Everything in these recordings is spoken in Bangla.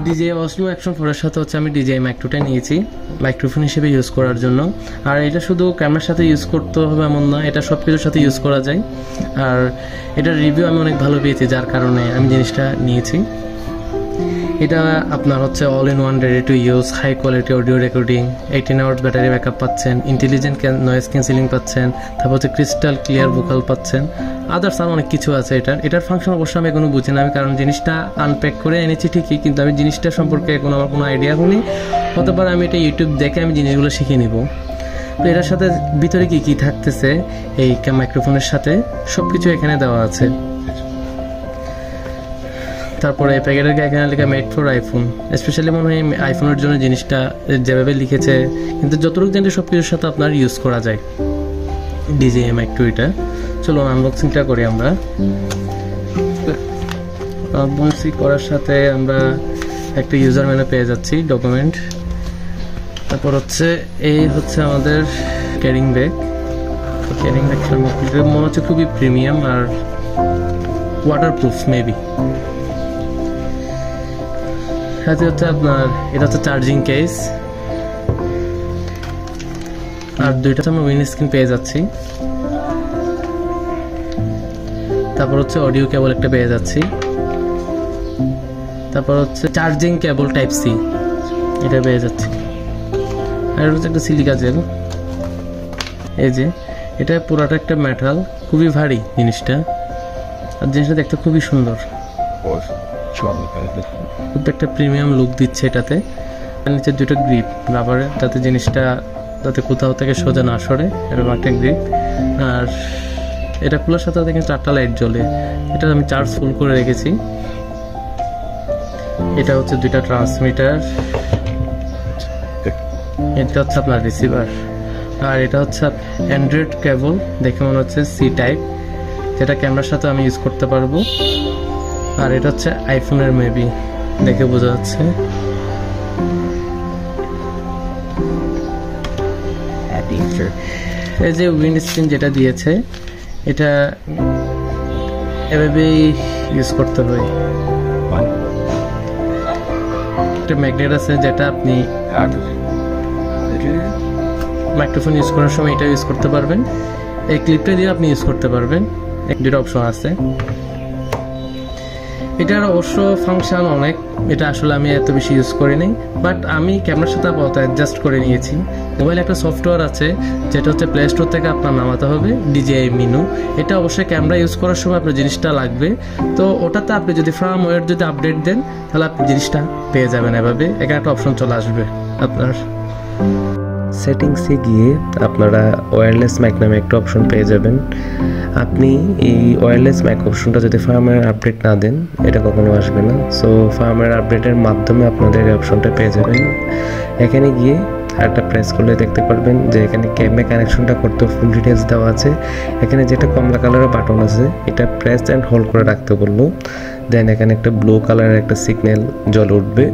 DJI Osmo Action 4 এর সাথে হচ্ছে আমি DJI Mic 2টা নিয়েছি মাইক্রোফোন হিসেবে ইউজ করার জন্য। আর এটা শুধু ক্যামেরার সাথে ইউজ করতে হবে এমন না, এটা সব কিছুর সাথে ইউজ করা যায়। আর এটার রিভিউ আমি অনেক ভালো পেয়েছি, যার কারণে আমি জিনিসটা নিয়েছি। এটা আপনার হচ্ছে all in one ready to use, high quality audio recording, 18 hours battery backup পাচ্ছেন, ইন্টেলিজেন্ট নয়েজ ক্যান্সেলিং পাচ্ছেন, তারপর হচ্ছে ক্রিস্টাল ক্লিয়ার ভোকাল পাচ্ছেন, আদার্স আর অনেক কিছু আছে। এটার ফাংশন অবশ্য আমি এখনো বুঝি না, আমি কারণ জিনিসটা আনপ্যাক করে এনেছি ঠিকই, কিন্তু আমি জিনিসটা সম্পর্কে এখন আমার কোনো আইডিয়া হয়নি। হতে পারে আমি এটা ইউটিউব দেখে আমি জিনিসগুলো শিখে নিব। তো এটার সাথে ভিতরে কি কি থাকতেছে এই মাইক্রোফোনের সাথে সব কিছু এখানে দেওয়া আছে। তারপরে প্যাকেটের গায়ে এখানে লেখা মেড ফর আইফোন, স্পেশালি মনে হয় আইফোনের জন্য জিনিসটা যেভাবে লিখেছে, কিন্তু যতটুকু জানি সব কিছুর সাথে আপনার ইউজ করা যায় DJI Mic 2 এটা। চলো আনবক্সিংটা করি আমরা। আনবক্সিং করার সাথে আমরা একটা ইউজার ম্যানু পেয়ে যাচ্ছি, ডকুমেন্ট। তারপর হচ্ছে এই হচ্ছে আমাদের ক্যারিং ব্যাগ। ক্যারিং ব্যাগটা মনে হচ্ছে খুবই প্রিমিয়াম আর ওয়াটারপ্রুফ মেবি। সাথে হচ্ছে আপনার এটা হচ্ছে চার্জিং কেস, আর দুইটা আমরা উইন্ড স্ক্রিন পেয়ে যাচ্ছি। তারপর হচ্ছে অডিও কেবল একটা পেয়ে যাচ্ছি। তারপর হচ্ছে চার্জিং কেবল টাইপ সি এটা পেয়ে যাচ্ছি। আর হচ্ছে একটা সিলিকা জেল। এই যে এটা পুরাটা একটা মেটাল, খুবই ভারী জিনিসটা, আর জিনিসটা দেখতে খুবই সুন্দর, খুব একটা প্রিমিয়াম লুক দিচ্ছে এটাতে। নিচে দুটো গ্রিপ রাবারের, যাতে জিনিসটা যাতে কোথাও থেকে সোজা না সরে, এরকম একটা গ্রিপ। আর এটা খোলার সাথে সাথে কিন্তু 4টা লাইট জ্বলে। এটা আমি চার্জ ফুল করে রেখেছি। এটা হচ্ছে 2টা ট্রান্সমিটার, এটা হচ্ছে আপনার রিসিভার, আর এটা হচ্ছে অ্যান্ড্রয়েড কেবল, দেখে মনে হচ্ছে সি টাইপ, যেটা ক্যামেরার সাথে আমি ইউজ করতে পারবো। আর এটা হচ্ছে আইফোনের মেবি, দেখে বোঝা যাচ্ছে। এই যে উইন্ড স্ক্রিন যেটা দিয়েছে, এটা এভাবেই ইউজ করতে হয়। একটা ম্যাগনেট আছে, যেটা আপনি মাইক্রোফোন ইউজ করার সময় এটা ইউজ করতে পারবেন। এই ক্লিপটা দিয়ে আপনি ইউজ করতে পারবেন। দুটো অপশন আছে। এটার অবশ্য ফাংশন অনেক, এটা আসলে আমি এত বেশি ইউজ করি নাই, বাট আমি ক্যামেরার সাথে আপাতত অ্যাডজাস্ট করে নিয়েছি। মোবাইলে একটা সফটওয়্যার আছে, যেটা হচ্ছে প্লে স্টোর থেকে আপনার নামাতে হবে, DJI Minu। এটা অবশ্যই ক্যামেরা ইউজ করার সময় আপনার জিনিসটা লাগবে। তো ওটাতে আপনি যদি ফার্মওয়্যার যদি আপডেট দেন, তাহলে আপনি জিনিসটা পেয়ে যাবেন। এভাবে এখানে একটা অপশন চলে আসবে আপনার সেটিংসে গিয়ে আপনারা ওয়্যারলেস মাইক নামে একটা অপশন পেয়ে যাবেন। আপনি এই ওয়্যারলেস মাইক অপশনটা যদি ফার্মওয়্যার আপডেট না দেন, এটা কখনো আসবে না। সো ফার্মওয়্যার আপডেটের মাধ্যমে আপনাদের এই অপশনটা পেয়ে যাবেন। এখানে গিয়ে একটা প্রেস করলে দেখতে পারবেন যে এখানে ক্যামেরা কানেকশনটা করতে ফুল ডিটেলস দেওয়া আছে। এখানে যেটা কমলা কালারের বাটন আছে, এটা প্রেস অ্যান্ড হোল্ড করে রাখতে বললো। দেন এখানে একটা ব্লু কালারের একটা সিগন্যাল জ্বলে উঠবে।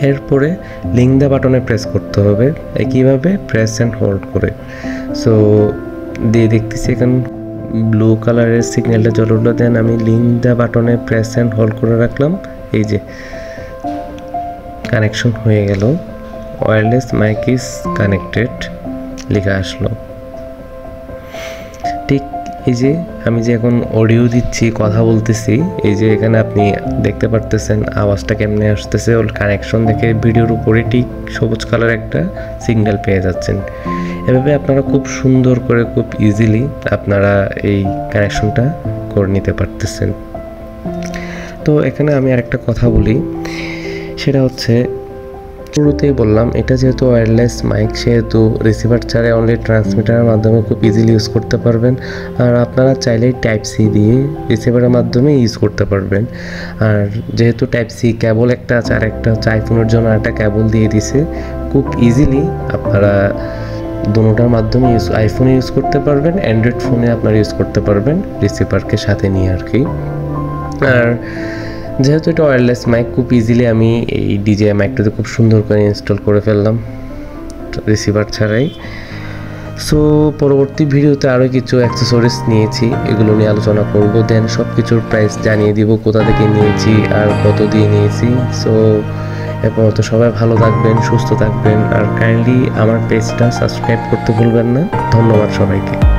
এরপরে লিঙ্ক দা বাটনে প্রেস করতে হবে, একইভাবে প্রেস অ্যান্ড হোল্ড করে। সো দিয়ে দেখতেছি এখানে ব্লু কালারের সিগন্যালটা জ্বলে উঠলো। দেন আমি লিঙ্ক দা বাটনে প্রেস অ্যান্ড হোল্ড করে রাখলাম। এই যে কানেকশন হয়ে গেল, ওয়্যারলেস মাইক ইজ কানেক্টেড লেখা আসলো। ঠিক এই যে আমি যে এখন অডিও দিচ্ছি, কথা বলতেছি, এই যে এখানে আপনি দেখতে পারতেছেন আওয়াজটা কেমনে আসতেছে। ওর কানেকশন দেখে ভিডিওর উপরে ঠিক সবুজ কালার একটা সিগন্যাল পেয়ে যাচ্ছেন। এভাবে আপনারা খুব সুন্দর করে, খুব ইজিলি আপনারা এই কানেকশনটা করে নিতে পারতেছেন। তো এখানে আমি আরেকটা কথা বলি, সেটা হচ্ছে শুরুতেই বললাম, এটা যেহেতু ওয়্যারলেস মাইক, সেহেতু রিসিভার ছাড়া অনলি ট্রান্সমিটারের মাধ্যমে খুব ইজিলি ইউজ করতে পারবেন। আর আপনারা চাইলেই টাইপ সি দিয়ে রিসিভারের মাধ্যমে ইউজ করতে পারবেন। আর যেহেতু টাইপ সি কেবল একটা আছে, আর একটা হচ্ছে আইফোনের জন্য একটা কেবল দিয়ে দিছে, খুব ইজিলি আপনারা দুটোটার মাধ্যমে আইফোনে ইউজ করতে পারবেন, অ্যান্ড্রয়েড ফোনে আপনারা ইউজ করতে পারবেন রিসিভারকে সাথে নিয়ে আর কি। আর যেহেতু এটা ওয়্যারলেস মাইক, খুব ইজিলি আমি এই DJI মাইকটাতে খুব সুন্দর করে ইনস্টল করে ফেললাম রিসিভার ছাড়াই। সো পরবর্তী ভিডিওতে আরও কিছু অ্যাক্সেসরিজ নিয়েছি, এগুলো নিয়ে আলোচনা করব। দেন সব কিছুর প্রাইস জানিয়ে দিব, কোথা থেকে নিয়েছি আর কত দিয়ে নিয়েছি। সো এরপর তো সবাই ভালো থাকবেন, সুস্থ থাকবেন, আর কাইন্ডলি আমার পেজটা সাবস্ক্রাইব করতে ভুলবেন না। ধন্যবাদ সবাইকে।